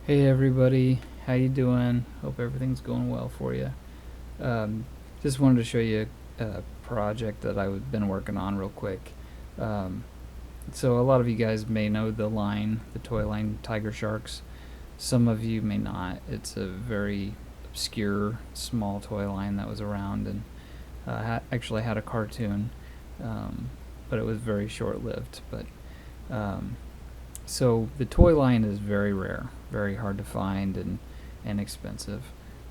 Hey everybody, how you doing? Hope everything's going well for you. Um, just wanted to show you a project that I've been working on real quick. Um, so a lot of you guys may know the toy line TigerSharks. Some of you may not. It's a very obscure small toy line that was around and actually had a cartoon, but it was very short-lived. Um, so the toy line is very rare, very hard to find and expensive.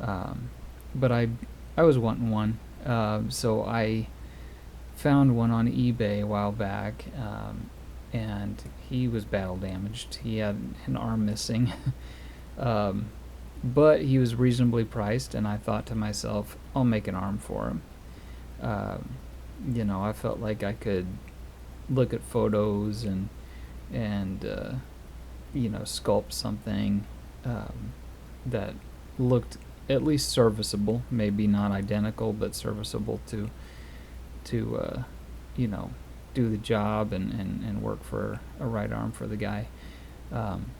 Um, but I was wanting one, so I found one on eBay a while back, and he was battle damaged. He had an arm missing, um, but he was reasonably priced, and I thought to myself, I'll make an arm for him. Um, I felt like I could look at photos and sculpt something um, that looked at least serviceable, maybe not identical, but serviceable to you know do the job and work for a right arm for the guy. Um,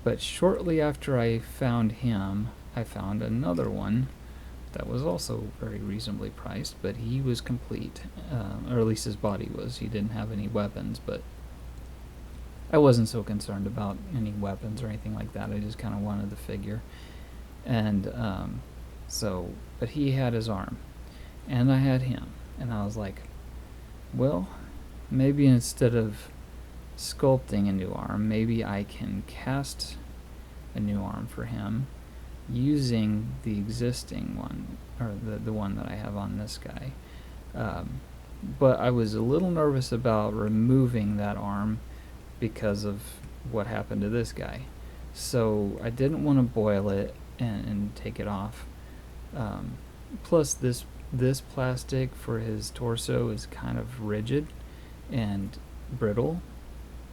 but shortly after I found him, I found another one that was also very reasonably priced, but he was complete, or at least his body was. He didn't have any weapons, but I wasn't so concerned about any weapons or anything like that. I just kind of wanted the figure. And but he had his arm, and I had him. And I was like, well, maybe instead of sculpting a new arm, maybe I can cast a new arm for him using the existing one, or the one that I have on this guy. Um, but I was a little nervous about removing that arm because of what happened to this guy. So I didn't want to boil it and take it off. Um, Plus, this plastic for his torso is kind of rigid and brittle,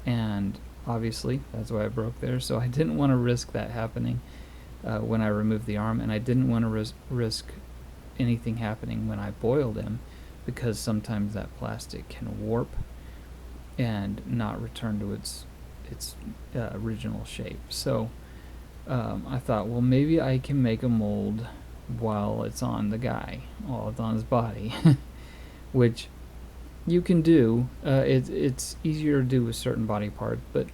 and obviously that's why I broke there. So I didn't want to risk that happening when I removed the arm, and I didn't want to risk anything happening when I boiled him, because sometimes that plastic can warp and not return to its original shape. So I thought, well, maybe I can make a mold while it's on the guy, while it's on his body, which you can do. It's easier to do with certain body parts, but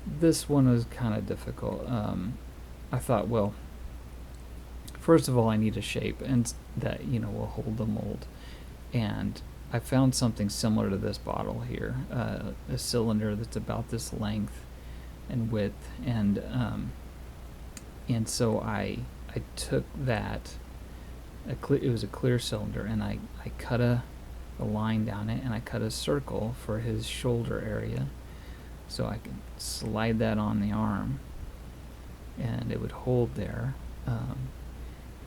this one was kind of difficult. I thought, well, first of all, I need a shape and that will hold the mold, and I found something similar to this bottle here, a cylinder that's about this length and width, and so I took that. It was a clear cylinder, and I cut a line down it, and I cut a circle for his shoulder area, so I could slide that on the arm, and it would hold there,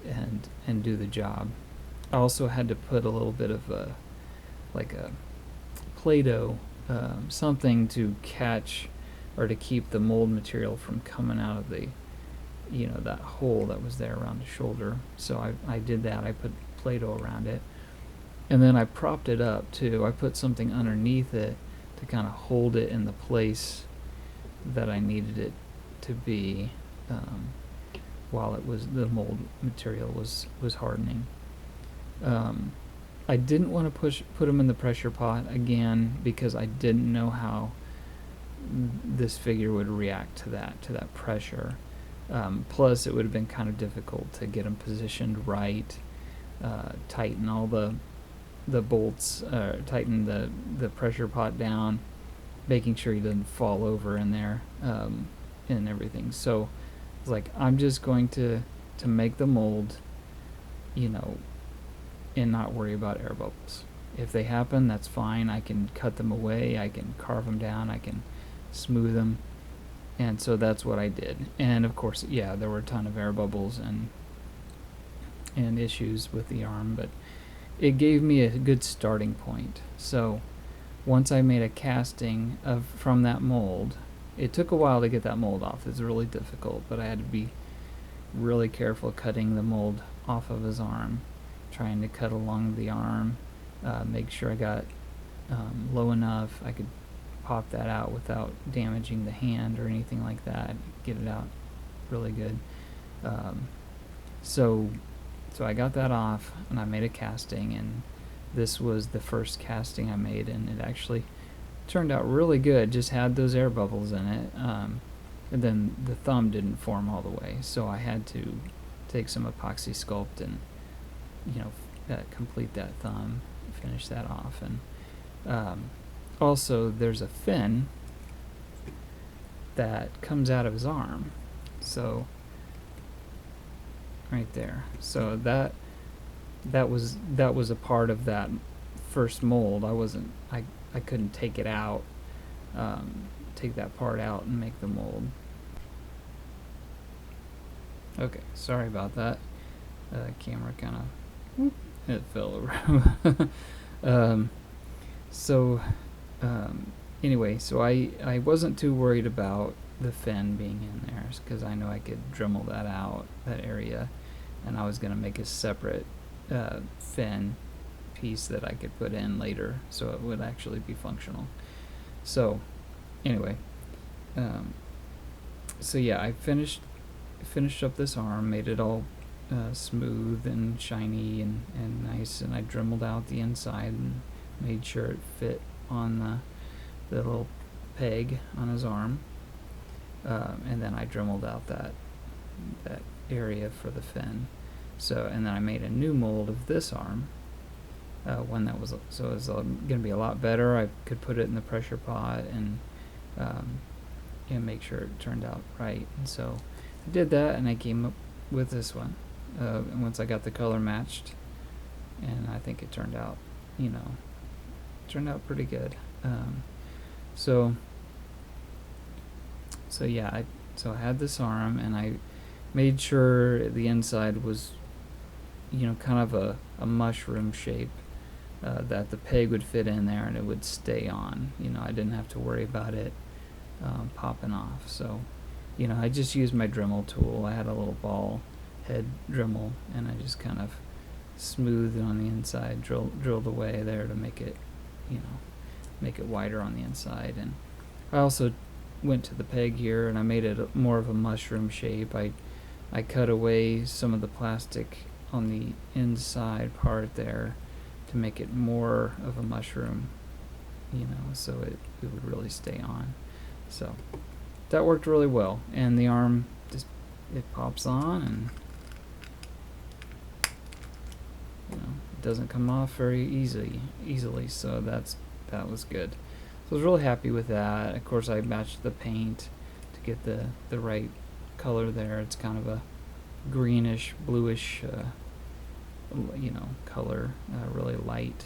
and do the job. I also had to put a little bit of a Play-Doh, something to catch or to keep the mold material from coming out of the that hole that was there around the shoulder. So I did that. I put Play-Doh around it, and then I propped it up too. I put something underneath it to kind of hold it in the place that I needed it to be, while the mold material was hardening. I didn't want to put them in the pressure pot again, because I didn't know how this figure would react to that pressure. Plus, it would have been kind of difficult to get them positioned right, tighten all the bolts, tighten the pressure pot down, making sure he doesn't fall over in there, and everything. So it's like, I'm just going to make the mold, and not worry about air bubbles. If they happen, that's fine. I can cut them away, I can carve them down, I can smooth them. And so that's what I did. And of course, yeah, there were a ton of air bubbles and issues with the arm, but it gave me a good starting point. So once I made a casting from that mold, it took a while to get that mold off. It's really difficult, but I had to be really careful cutting the mold off of his arm, trying to cut along the arm, make sure I got low enough I could pop that out without damaging the hand or anything like that, get it out really good. So I got that off, and I made a casting, and this was the first casting I made, and it actually turned out really good. Just had those air bubbles in it, and then the thumb didn't form all the way, so I had to take some epoxy sculpt and complete that thumb, finish that off. And also there's a fin that comes out of his arm, so right there. So that was a part of that first mold. I couldn't take it out, take that part out and make the mold. Okay, sorry about that. Camera kind of it fell around. Anyway, so I wasn't too worried about the fin being in there, because I know I could Dremel that out, that area, and I was going to make a separate fin piece that I could put in later, so it would actually be functional. So anyway, so yeah, I finished up this arm, made it all smooth and shiny and nice, and I Dremeled out the inside and made sure it fit on the little peg on his arm, and then I Dremeled out that area for the fin. So, and then I made a new mold of this arm, one that was, so it was going to be a lot better. I could put it in the pressure pot and make sure it turned out right. And so I did that, and I came up with this one. And once I got the color matched, and I think it turned out, pretty good. So yeah, I had this arm, and I made sure the inside was, kind of a mushroom shape, that the peg would fit in there and it would stay on. I didn't have to worry about it popping off. So, I just used my Dremel tool. I had a little ball head Dremel, and I just kind of smoothed it on the inside, drilled away there to make it, make it wider on the inside. And I also went to the peg here, and I made it more of a mushroom shape. I cut away some of the plastic on the inside part there to make it more of a mushroom, so it would really stay on. So that worked really well, and the arm just, it pops on, and it doesn't come off very easily, so that was good. So I was really happy with that. Of course, I matched the paint to get the right color there. It's kind of a greenish, bluish, color, really light.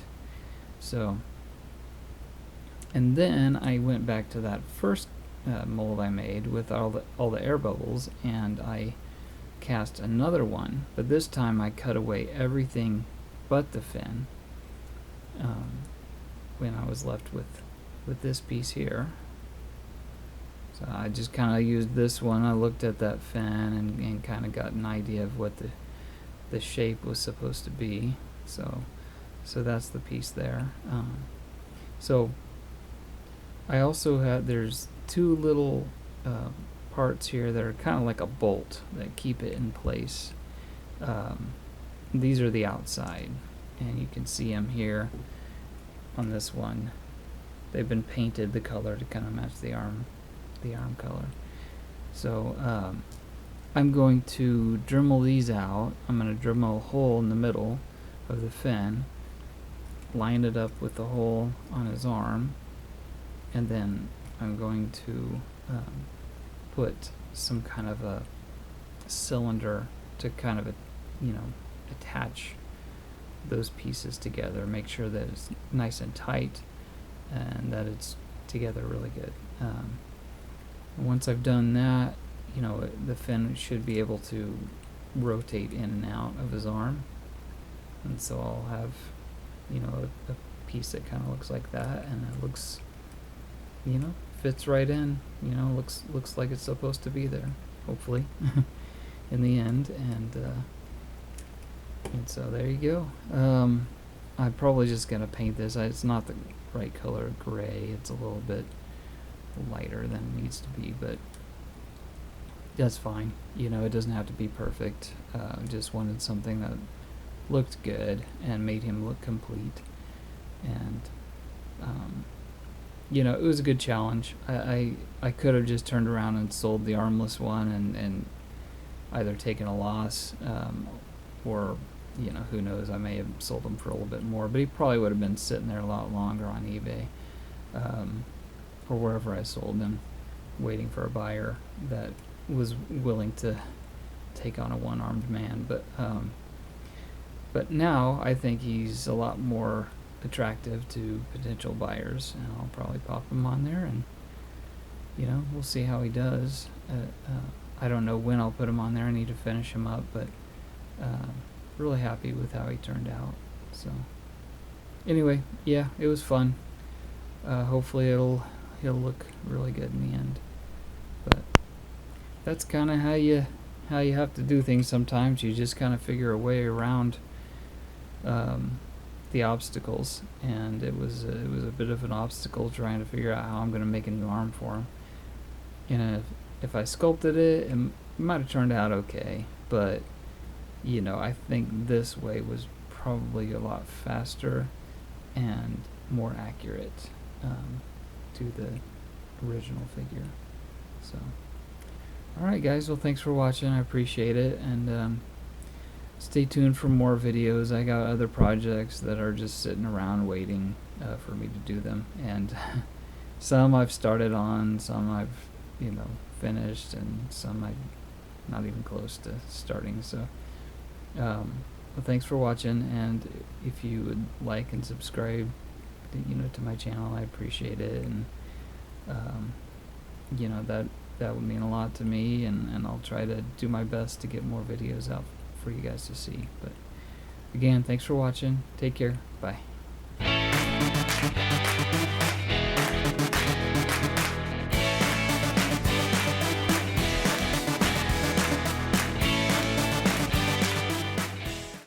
So, and then I went back to that first mold I made with all the air bubbles, and I cast another one, but this time I cut away everything but the fin. When I was left with this piece here. So I just kind of used this one. I looked at that fin and kind of got an idea of what the shape was supposed to be. So that's the piece there. So I also had, there's two little parts here that are kind of like a bolt that keep it in place. These are the outside, and you can see them here on this one. They've been painted the color to kind of match the arm color. So I'm going to Dremel these out. I'm going to Dremel a hole in the middle of the fin, line it up with the hole on his arm, and then I'm going to put some kind of a cylinder to kind of attach those pieces together, make sure that it's nice and tight and that it's together really good. Once I've done that, the fin should be able to rotate in and out of his arm, and so I'll have a piece that kind of looks like that, and it looks fits right in, looks like it's supposed to be there, hopefully. In the end. And so there you go. I'm probably just gonna paint this. It's not the right color gray, it's a little bit lighter than it needs to be, but that's fine. You know, it doesn't have to be perfect. Just wanted something that looked good and made him look complete. And you know, it was a good challenge. I could have just turned around and sold the armless one and either taken a loss, or, you know, who knows, I may have sold him for a little bit more, but he probably would have been sitting there a lot longer on eBay, or wherever I sold him, waiting for a buyer that was willing to take on a one-armed man. But now I think he's a lot more attractive to potential buyers, and I'll probably pop him on there, and, you know, we'll see how he does. I don't know when I'll put him on there. I need to finish him up, but really happy with how he turned out. So anyway, yeah, it was fun. Hopefully he'll look really good in the end. But that's kind of how you have to do things sometimes. You just kind of figure a way around the obstacles, and it was a bit of an obstacle trying to figure out how I'm going to make a new arm for him. And if I sculpted it, it might have turned out okay, but, you know, I think this way was probably a lot faster and more accurate to the original figure. So, alright guys, well, thanks for watching. I appreciate it, and stay tuned for more videos. I got other projects that are just sitting around waiting for me to do them, and some I've started on, some I've, you know, finished, and some I'm not even close to starting. So well, thanks for watching, and if you would like and subscribe, you know, to my channel, I appreciate it, and you know, that would mean a lot to me, and I'll try to do my best to get more videos out for you guys to see. But again, thanks for watching. Take care. Bye.